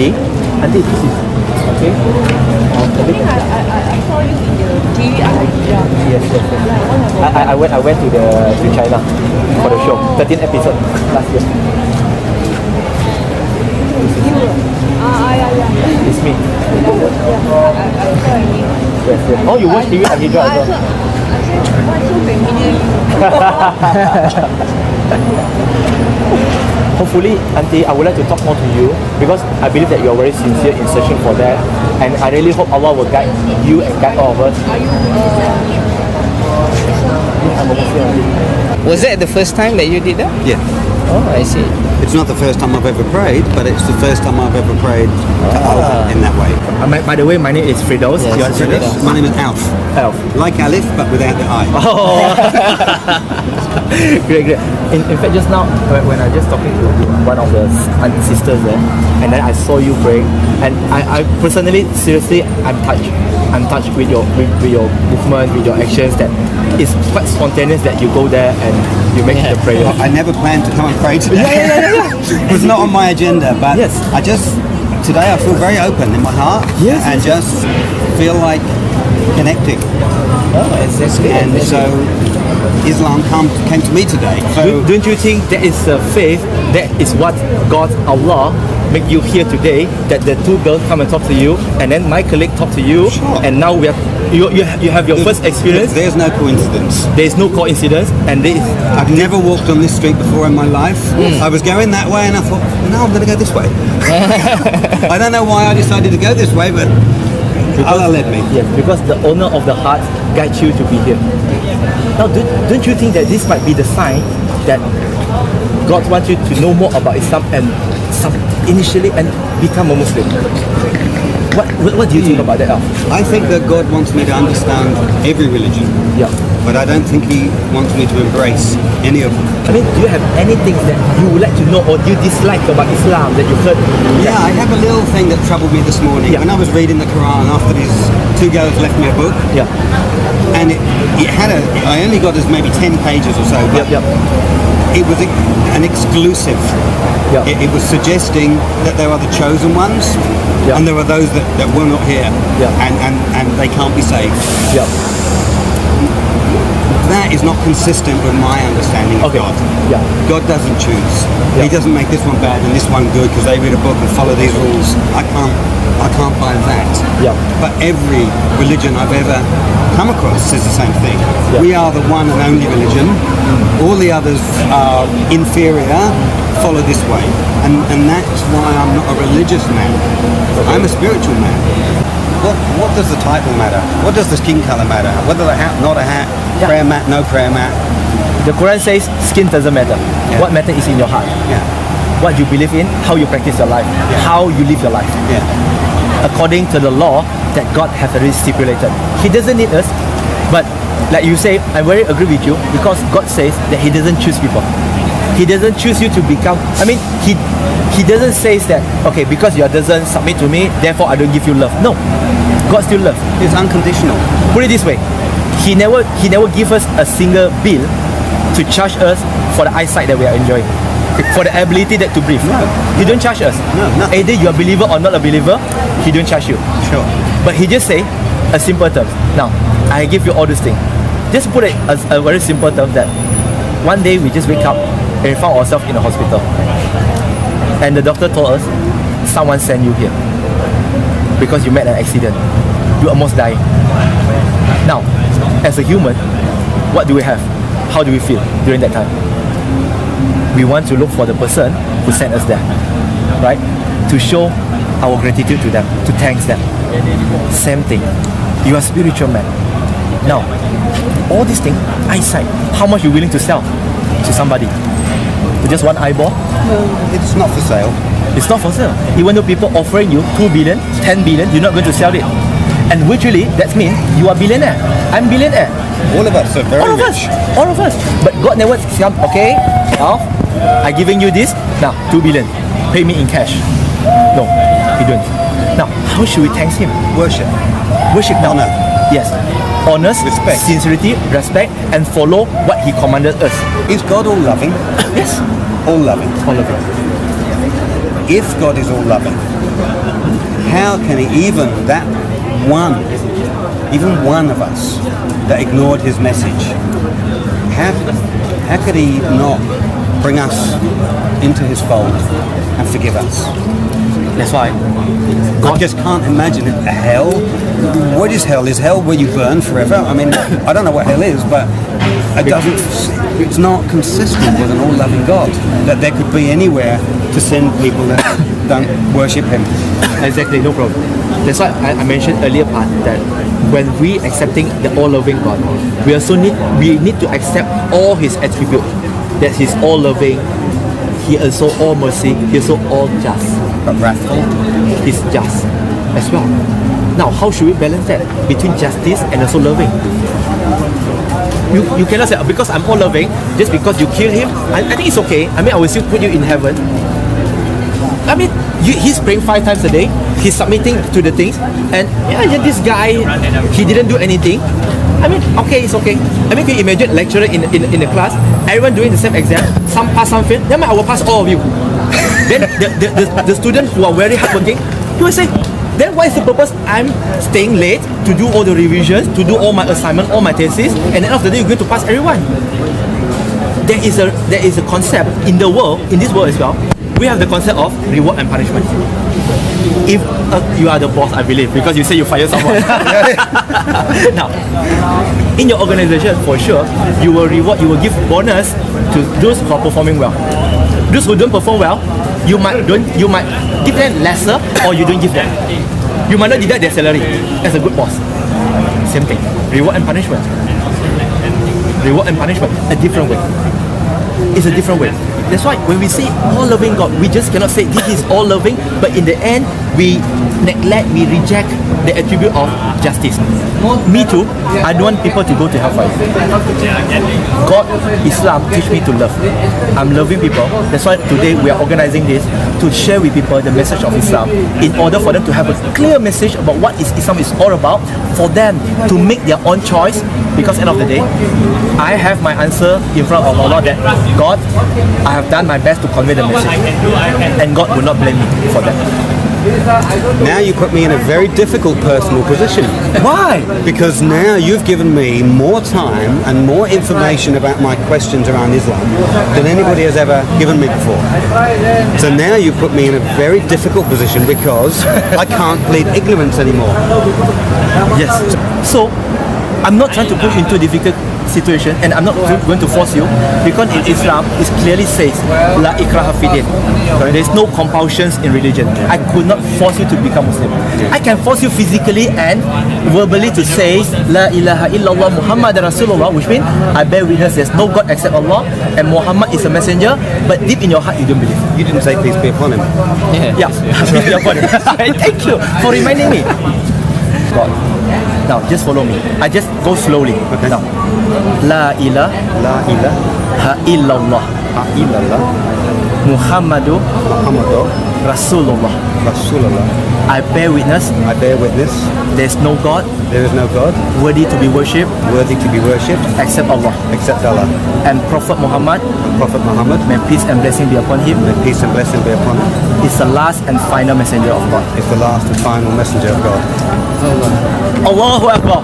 Auntie, this is okay. I saw you in the TV. Yes. I went to China for the show. 13th episode last year. It's me. Yes. Oh, you watch TV at Hijrah as well? Why so familiar? Hopefully, Auntie, I would like to talk more to you because I believe that you are very sincere in searching for that, and I really hope Allah will guide you and guide all of us. Are you I'm a Muslim, Auntie. Was that the first time that you did that? Yeah. Oh, I see. It's not the first time I've ever prayed, but it's the first time I've ever prayed to Allah in that way. By the way, my name is Firdaus. Yes, You are Firdaus? My name is Alf. Alf. Like Alif, but without the I. Oh. Great. In fact, just now when I just talking to one of the sisters there, and then I saw you praying, and I personally, seriously, I'm touched with your movement, with your actions. That it's quite spontaneous that you go there and you make the prayer. I never planned to come and pray today. Yeah. It was not on my agenda, but Yes. today I feel very open in my heart. Yes. And just feel like connecting. Oh, exactly. And so Islam came to me today. So Don't you think that is a faith? That is what God, Allah, make you here today. That the two girls come and talk to you, and then my colleague talk to you, Sure. and now you have your first experience. there's no coincidence. There is no coincidence, and this. I've never walked on this street before in my life. I was going that way and I thought, no, I'm going to go this way. I don't know why I decided to go this way, but Allah led me. Yes, because the owner of the heart guides you to be here. Now, don't you think that this might be the sign that God wants you to know more about Islam and initially and become a Muslim? What do you think about that, Alf? I think that God wants me to understand every religion, Yeah. but I don't think He wants me to embrace any of them. I mean, do you have anything that you would like to know or you dislike about Islam that you heard? Yeah, I have a little thing that troubled me this morning. Yeah. When I was reading the Quran after these two girls left me a book, Yeah. and it had I only got as maybe 10 pages or so, but Yep. it was an exclusive. Yeah. It was suggesting that there are the chosen ones, Yeah. and there are those that were not here, Yeah. and they can't be saved. Yeah. That is not consistent with my understanding of Okay. God. Yeah. God doesn't choose. Yeah. He doesn't make this one bad and this one good because they read a book and follow these rules. I can't buy that. Yeah. But every religion I've ever come across says the same thing. Yeah. We are the one and only religion. All the others are inferior. Follow this way. And that's why I'm not a religious man. I'm a spiritual man. What does the title matter? What does the skin color matter? Whether a hat, not a hat, Yeah. prayer mat, no prayer mat. The Quran says skin doesn't matter. Yeah. What matters is in your heart. Yeah. What you believe in, how you practice your life, how you live your life. Yeah. According to the law that God has already stipulated. He doesn't need us, but like you say, I very agree with you because God says that He doesn't choose people. He doesn't choose you to become. I mean, He doesn't say that okay because you doesn't submit to me, therefore I don't give you love. No, God still loves. It's unconditional. Put it this way, He never give us a single bill to charge us for the eyesight that we are enjoying, for the ability that to breathe. No. He don't charge us. No, nothing. Either you are a believer or not a believer, He don't charge you. Sure. But He just say a simple term. Now, I give you all these things. Just put it as a very simple term that one day we just wake up and we found ourselves in a hospital. And the doctor told us, someone sent you here because you met an accident. You almost died. Now, as a human, what do we have? How do we feel during that time? We want to look for the person who sent us there, right? To show our gratitude to them, to thank them. Same thing. You are a spiritual man. Now, all these things, eyesight, how much you willing to sell to somebody? For just one eyeball? It's not for sale. It's not for sale. Even though people offering you 2 billion, 10 billion, you're not going to sell it. And virtually, that means you are billionaire. I'm billionaire. All of us are very All of rich. us. All of us. But God never said, okay, Alf, I'm giving you this. Now, 2 billion. Pay me in cash. No, He don't. Now, how should we thank Him? Worship. Worship now. Honor. Yes. Honest, Respect. sincerity, respect, and follow what He commanded us. Is God all loving? Yes. All loving. All of it. If God is all loving, How can he even one of us that ignored his message, how could he not bring us into his fold and forgive us? That's why I just can't imagine it. Hell? What is hell? Is hell where you burn forever? I mean, I don't know what hell is, but it's not consistent with an all-loving God that there could be anywhere to send people that don't worship him. exactly, no problem. That's why I mentioned earlier part that when we accepting the all-loving God, we need to accept all his attributes. That he's all-loving, he is also all mercy, he is also all just. But wrathful. He's just as well. Now, how should we balance that between justice and also loving? You cannot say, because I'm all loving, just because you kill him, I think it's okay. I mean, I will still put you in heaven. I mean, he's praying 5 times a day, he's submitting to the things, and this guy, he didn't do anything. I mean, okay, it's okay. I mean, can you imagine lecturer in the class, everyone doing the same exam, some pass, some fail, then I will pass all of you. Then the students who are very hardworking, he will say, then what is the purpose? I'm staying late to do all the revisions, to do all my assignment, all my thesis, and at the end of the day, you're going to pass everyone. There is a concept in the world, in this world as well. We have the concept of reward and punishment. If you are the boss, I believe, because you say you fire someone. Now, in your organization, for sure, you will give bonus to those who are performing well. Those who don't perform well, you might give them lesser, or you don't give them. You might not deduct their salary as a good boss. Same thing. Reward and punishment. Reward and punishment, a different way. It's a different way. That's why when we say all-loving God, we just cannot say this is all-loving, but in the end, we neglect, we reject the attribute of justice. Me too, I don't want people to go to hellfire. God, Islam, teach me to love. I'm loving people. That's why today we are organizing this to share with people the message of Islam, in order for them to have a clear message about what Islam is all about, for them to make their own choice, because at the end of the day, I have my answer in front of Allah that God, I have done my best to convey the message, and God will not blame me for that. Now you put me in a very difficult personal position. Why? Because now you've given me more time and more information about my questions around Islam than anybody has ever given me before. So now you put me in a very difficult position because I can't plead ignorance anymore. Yes. So, I'm not trying to put you into a difficult situation, and I'm not going to force you, because in Islam it clearly says La ikraha fi din. There's no compulsions in religion. I could not force you to become Muslim. I can force you physically and verbally to say La ilaha illallah Muhammad Rasulullah, which means I bear witness there's no God except Allah and Muhammad is a messenger, but deep in your heart you don't believe. You didn't say peace be upon him. Yeah. Peace be upon him. Thank you for reminding me. God. Now, just follow me. I just go slowly. Okay. Now, La ilaha illallah Muhammadu Rasulullah. I bear witness. There is no God worthy to be worshipped except Allah. And Prophet Muhammad, may peace and blessing be upon him, is the last and final messenger of God. Allahu Akbar.